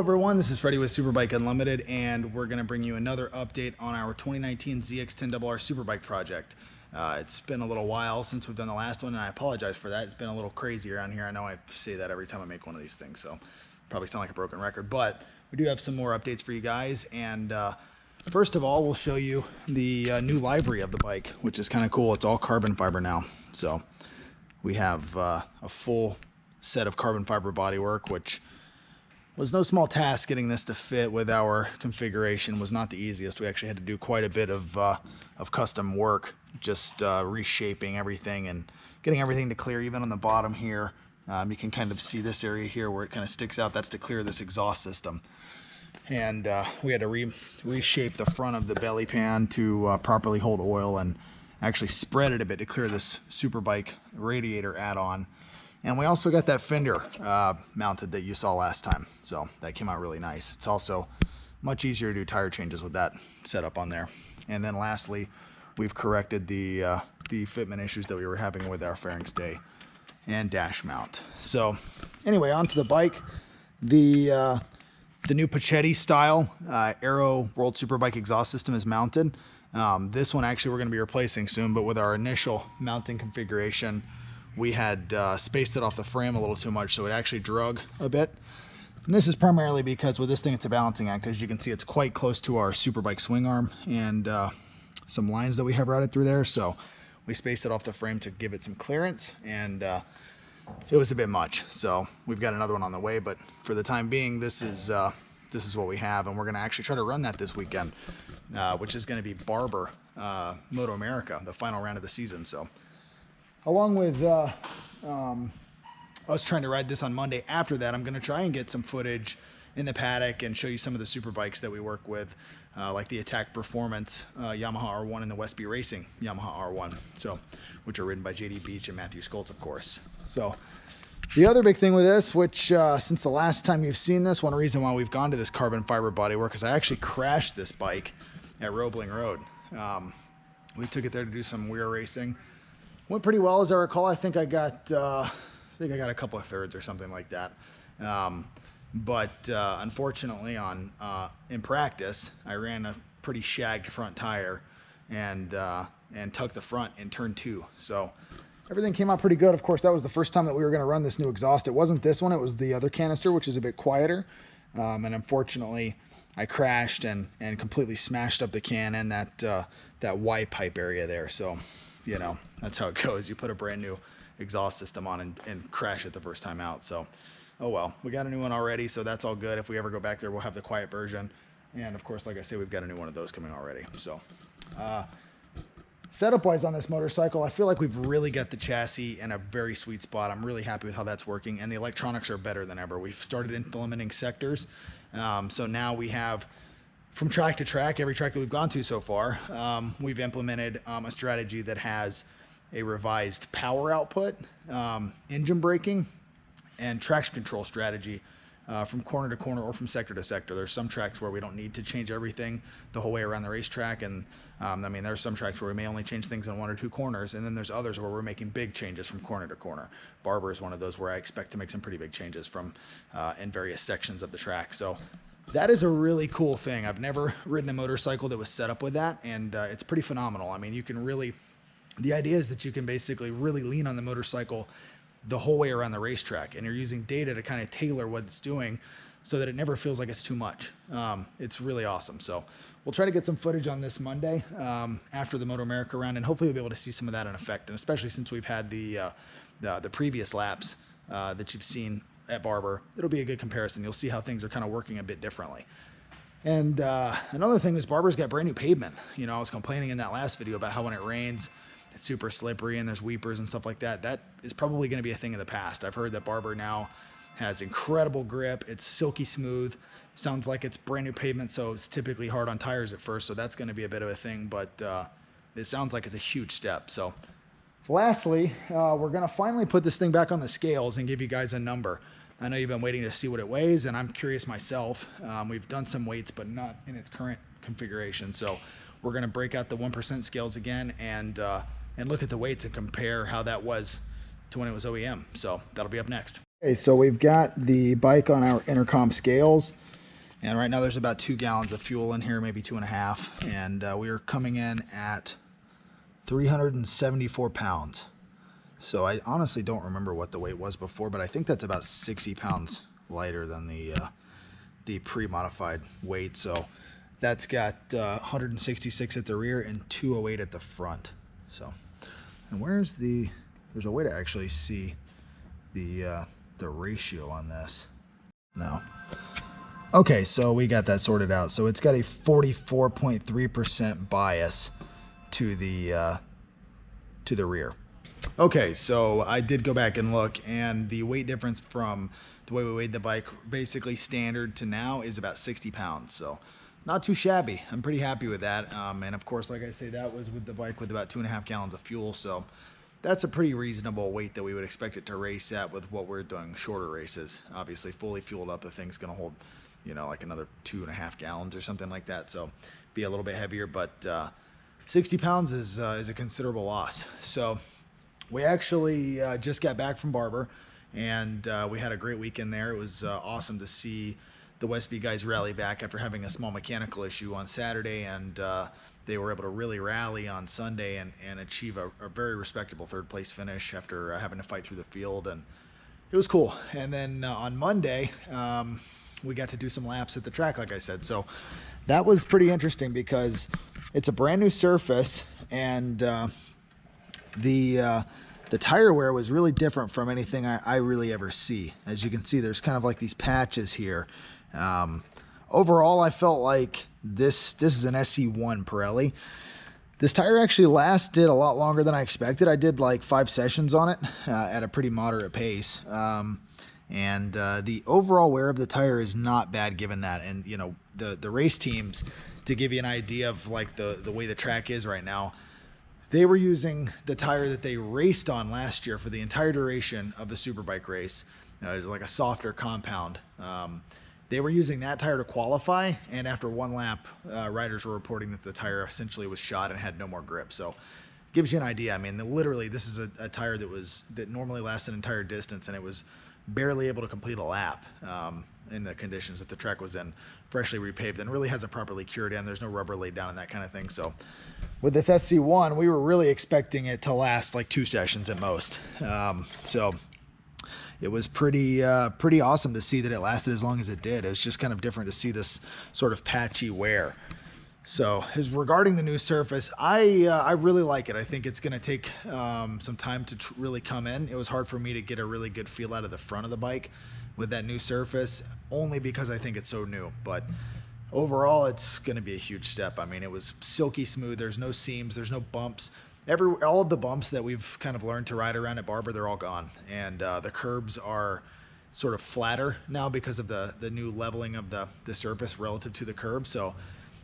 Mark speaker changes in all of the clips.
Speaker 1: everyone, this is Freddy with Superbike Unlimited, and we're going to bring you another update on our 2019 ZX10RR Superbike project. It's been a little while since we've done the last one, and I apologize for that. It's been a little crazy around here. I know I say that every time I make one of these things, so probably sound like a broken record, but we do have some more updates for you guys. And first of all, we'll show you the new livery of the bike, which is kind of cool. It's all carbon fiber now, so we have a full set of carbon fiber bodywork, which was no small task. Getting this to fit with our configuration was not the easiest. We actually had to do quite a bit of custom work, just reshaping everything and getting everything to clear. Even on the bottom here, you can kind of see this area here where it kind of sticks out. That's to clear this exhaust system. And we had to reshape the front of the belly pan to properly hold oil, and actually spread it a bit to clear this Superbike radiator add-on. And we also got that fender mounted that you saw last time, so that came out really nice. It's also much easier to do tire changes with that setup on there. And then lastly, we've corrected the fitment issues that we were having with our fairing stay and dash mount. So anyway, onto the bike. The new Pachetti style Aero World Superbike exhaust system is mounted. This one actually we're going to be replacing soon, but with our initial mounting configuration, we had spaced it off the frame a little too much, so it actually drug a bit. And this is primarily because with this thing, it's a balancing act. As you can see, it's quite close to our Superbike swing arm and some lines that we have routed through there. So we spaced it off the frame to give it some clearance, and it was a bit much. So we've got another one on the way, but for the time being, this is what we have, and we're going to actually try to run that this weekend, which is going to be Barber MotoAmerica, the final round of the season. So along with us trying to ride this on Monday, after that, I'm going to try and get some footage in the paddock and show you some of the super bikes that we work with, like the Attack Performance Yamaha R1 and the Westby Racing Yamaha R1, so which are ridden by JD Beach and Matthew Skoltz, of course. So the other big thing with this, which since the last time you've seen this, one reason why we've gone to this carbon fiber bodywork is I actually crashed this bike at Roebling Road. We took it there to do some weir racing. Went pretty well, as I recall. I think I got a couple of thirds or something like that. But unfortunately, in practice, I ran a pretty shagged front tire and tucked the front in turn 2. So everything came out pretty good. Of course, that was the first time that we were going to run this new exhaust. It wasn't this one; it was the other canister, which is a bit quieter. And unfortunately, I crashed and completely smashed up the can and that Y pipe area there. So, you know, that's how it goes. You put a brand new exhaust system on and crash it the first time out. So, oh well, we got a new one already, so that's all good. If we ever go back there, we'll have the quiet version. And of course, like I say, we've got a new one of those coming already. So, setup wise on this motorcycle, I feel like we've really got the chassis in a very sweet spot. I'm really happy with how that's working, and the electronics are better than ever. We've started implementing sectors. So now we have, from track to track, every track that we've gone to so far, we've implemented a strategy that has a revised power output, engine braking, and traction control strategy from corner to corner or from sector to sector. There's some tracks where we don't need to change everything the whole way around the racetrack, and I mean, there's some tracks where we may only change things in 1 or 2 corners, and then there's others where we're making big changes from corner to corner. Barber is one of those where I expect to make some pretty big changes from in various sections of the track. So that is a really cool thing. I've never ridden a motorcycle that was set up with that, and it's pretty phenomenal. I mean, you can really, the idea is that you can basically really lean on the motorcycle the whole way around the racetrack, and you're using data to kind of tailor what it's doing so that it never feels like it's too much. It's really awesome. So we'll try to get some footage on this Monday after the MotoAmerica round, and hopefully we'll be able to see some of that in effect. And especially since we've had the previous laps that you've seen at Barber, it'll be a good comparison. You'll see how things are kind of working a bit differently. And another thing is Barber's got brand new pavement. You know, I was complaining in that last video about how when it rains, it's super slippery and there's weepers and stuff like that. That is probably going to be a thing of the past. I've heard that Barber now has incredible grip. It's silky smooth. Sounds like it's brand new pavement, so it's typically hard on tires at first, so that's going to be a bit of a thing, but it sounds like it's a huge step. So lastly, we're going to finally put this thing back on the scales and give you guys a number. I know you've been waiting to see what it weighs, and I'm curious myself. We've done some weights, but not in its current configuration. So we're going to break out the 1% scales again and look at the weights and compare how that was to when it was OEM. So that'll be up next. Okay, so we've got the bike on our intercom scales. And right now there's about 2 gallons of fuel in here, maybe 2.5, and we are coming in at 374 pounds. So I honestly don't remember what the weight was before, but I think that's about 60 pounds lighter than the pre-modified weight. So that's got 166 at the rear and 208 at the front. So, and there's a way to actually see the ratio on this. No. Okay, so we got that sorted out. So it's got a 44.3% bias to the rear. Okay, so I did go back and look, and the weight difference from the way we weighed the bike, basically standard to now, is about 60 pounds. So not too shabby. I'm pretty happy with that. And of course, like I say, that was with the bike with about 2.5 gallons of fuel. So that's a pretty reasonable weight that we would expect it to race at with what we're doing shorter races. Obviously, fully fueled up, the thing's going to hold, you know, like another 2.5 gallons or something like that. So be a little bit heavier, but 60 pounds is a considerable loss. So we actually just got back from Barber, and we had a great weekend there. It was awesome to see the Westby guys rally back after having a small mechanical issue on Saturday, and they were able to really rally on Sunday and achieve a very respectable third place finish after having to fight through the field, and it was cool. And then on Monday, we got to do some laps at the track, like I said. So that was pretty interesting because it's a brand new surface, and the tire wear was really different from anything I really ever see. As you can see, there's kind of like these patches here. Overall, I felt like this is an SC1 Pirelli. This tire actually lasted a lot longer than I expected. I did like 5 sessions on it at a pretty moderate pace. And the overall wear of the tire is not bad given that. And, you know, the race teams, to give you an idea of like the way the track is right now, they were using the tire that they raced on last year for the entire duration of the Superbike race. It was like a softer compound. They were using that tire to qualify, and after 1 lap, riders were reporting that the tire essentially was shot and had no more grip. So gives you an idea. I mean, literally, this is a tire that normally lasts an entire distance, and it was barely able to complete a lap in the conditions that the track was in, freshly repaved, and really hasn't properly cured in. There's no rubber laid down and that kind of thing. So with this SC1, we were really expecting it to last like 2 sessions at most. So it was pretty awesome to see that it lasted as long as it did. It was just kind of different to see this sort of patchy wear. So as regarding the new surface, I really like it. I think it's going to take some time to really come in. It was hard for me to get a really good feel out of the front of the bike with that new surface, only because I think it's so new. But overall, it's going to be a huge step. I mean, it was silky smooth. There's no seams. There's no bumps. All of the bumps that we've kind of learned to ride around at Barber, they're all gone. And the curbs are sort of flatter now because of the new leveling of the surface relative to the curb. So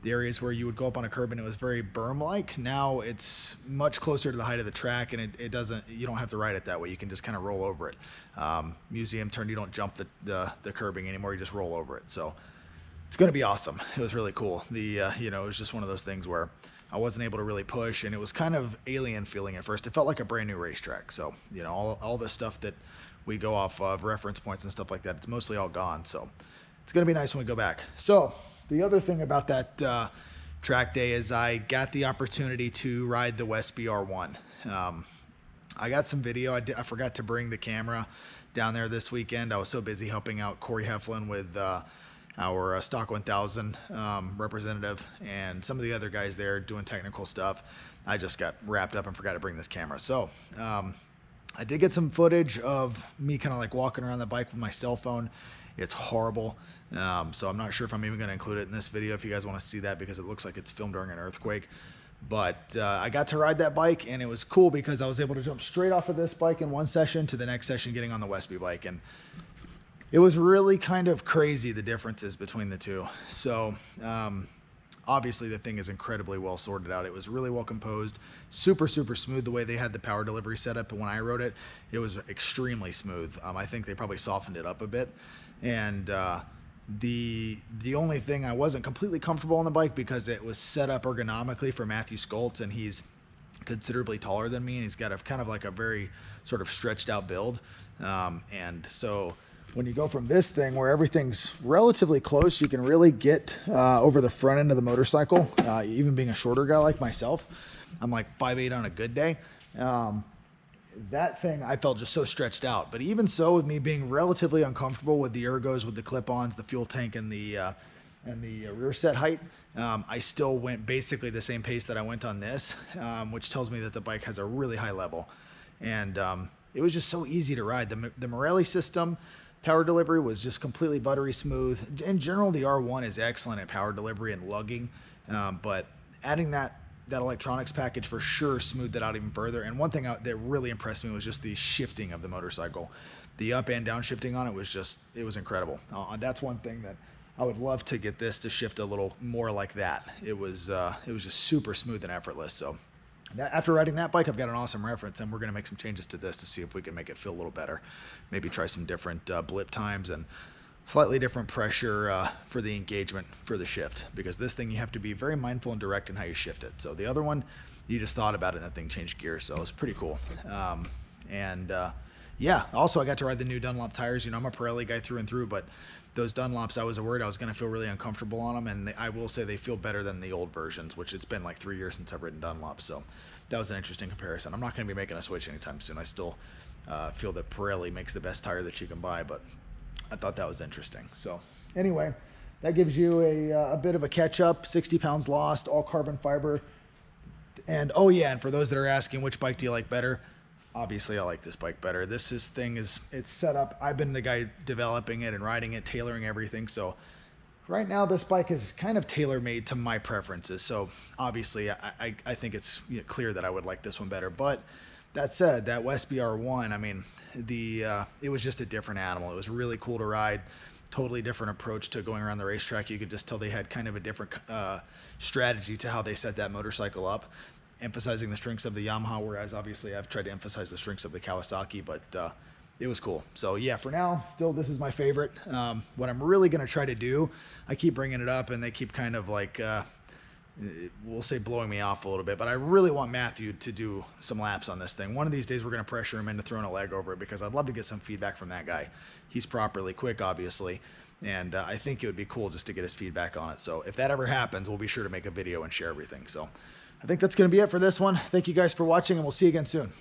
Speaker 1: the areas where you would go up on a curb and it was very berm-like, now it's much closer to the height of the track, and you don't have to ride it that way. You can just kind of roll over it. Museum turn, you don't jump the curbing anymore, you just roll over it. So it's going to be awesome. It was really cool. It was just one of those things where I wasn't able to really push, and it was kind of alien feeling at first. It felt like a brand new racetrack. So, you know, all the stuff that we go off of, reference points and stuff like that, it's mostly all gone. So it's going to be nice when we go back. So the other thing about that track day is I got the opportunity to ride the Westby-R1. I got some video. I forgot to bring the camera down there this weekend. I was so busy helping out Corey Heflin with our Stock 1000 representative and some of the other guys there doing technical stuff. I just got wrapped up and forgot to bring this camera. So I did get some footage of me kind of like walking around the bike with my cell phone. It's horrible. So I'm not sure if I'm even going to include it in this video if you guys want to see that, because it looks like it's filmed during an earthquake. But I got to ride that bike, and it was cool because I was able to jump straight off of this bike in one session to the next session getting on the Westby bike. And it was really kind of crazy, the differences between the two. So obviously the thing is incredibly well sorted out. It was really well composed, super smooth the way they had the power delivery set up. And when I rode it, it was extremely smooth. I think they probably softened it up a bit. And the only thing, I wasn't completely comfortable on the bike because it was set up ergonomically for Matthew Skoltz, and he's considerably taller than me, and he's got a kind of like a very sort of stretched out build. And so when you go from this thing where everything's relatively close, you can really get over the front end of the motorcycle, even being a shorter guy like myself. I'm like 5'8" on a good day. That thing I felt just so stretched out. But even so, with me being relatively uncomfortable with the ergos, with the clip-ons, the fuel tank, and the rear set height, I still went basically the same pace that I went on this, which tells me that the bike has a really high level. And it was just so easy to ride. The Morelli system, power delivery was just completely buttery smooth. In general, the R1 is excellent at power delivery and lugging, but adding that electronics package for sure smoothed it out even further. And one thing that really impressed me was just the shifting of the motorcycle. The up and down shifting on it was incredible. That's one thing that I would love to get this to shift a little more like that. It was just super smooth and effortless. So after riding that bike, I've got an awesome reference, and we're going to make some changes to this to see if we can make it feel a little better. Maybe try some different blip times and slightly different pressure for the engagement for the shift, because this thing you have to be very mindful and direct in how you shift it. So the other one, you just thought about it and that thing changed gears, so it was pretty cool. Yeah, also I got to ride the new Dunlop tires. You know, I'm a Pirelli guy through and through, but those Dunlops, I was worried I was going to feel really uncomfortable on them, and I will say they feel better than the old versions, which it's been like 3 years since I've ridden Dunlop, so that was an interesting comparison. I'm not going to be making a switch anytime soon. I still feel that Pirelli makes the best tire that you can buy, but I thought that was interesting. So anyway, that gives you a bit of a catch up. 60 pounds lost, all carbon fiber. And oh yeah, and for those that are asking, which bike do you like better? Obviously I like this bike better. It's set up. I've been the guy developing it and riding it, tailoring everything. So right now this bike is kind of tailor-made to my preferences. So obviously I think it's clear that I would like this one better. But that said, that Westby R1, I mean, it was just a different animal. It was really cool to ride. Totally different approach to going around the racetrack. You could just tell they had kind of a different strategy to how they set that motorcycle up, emphasizing the strengths of the Yamaha, whereas obviously I've tried to emphasize the strengths of the Kawasaki, but it was cool. So yeah, for now, still this is my favorite. What I'm really going to try to do, I keep bringing it up and they keep kind of like, we'll say blowing me off a little bit, but I really want Matthew to do some laps on this thing. One of these days we're going to pressure him into throwing a leg over it, because I'd love to get some feedback from that guy. He's properly quick, obviously, and I think it would be cool just to get his feedback on it. So if that ever happens, we'll be sure to make a video and share everything. So I think that's going to be it for this one. Thank you guys for watching, and we'll see you again soon.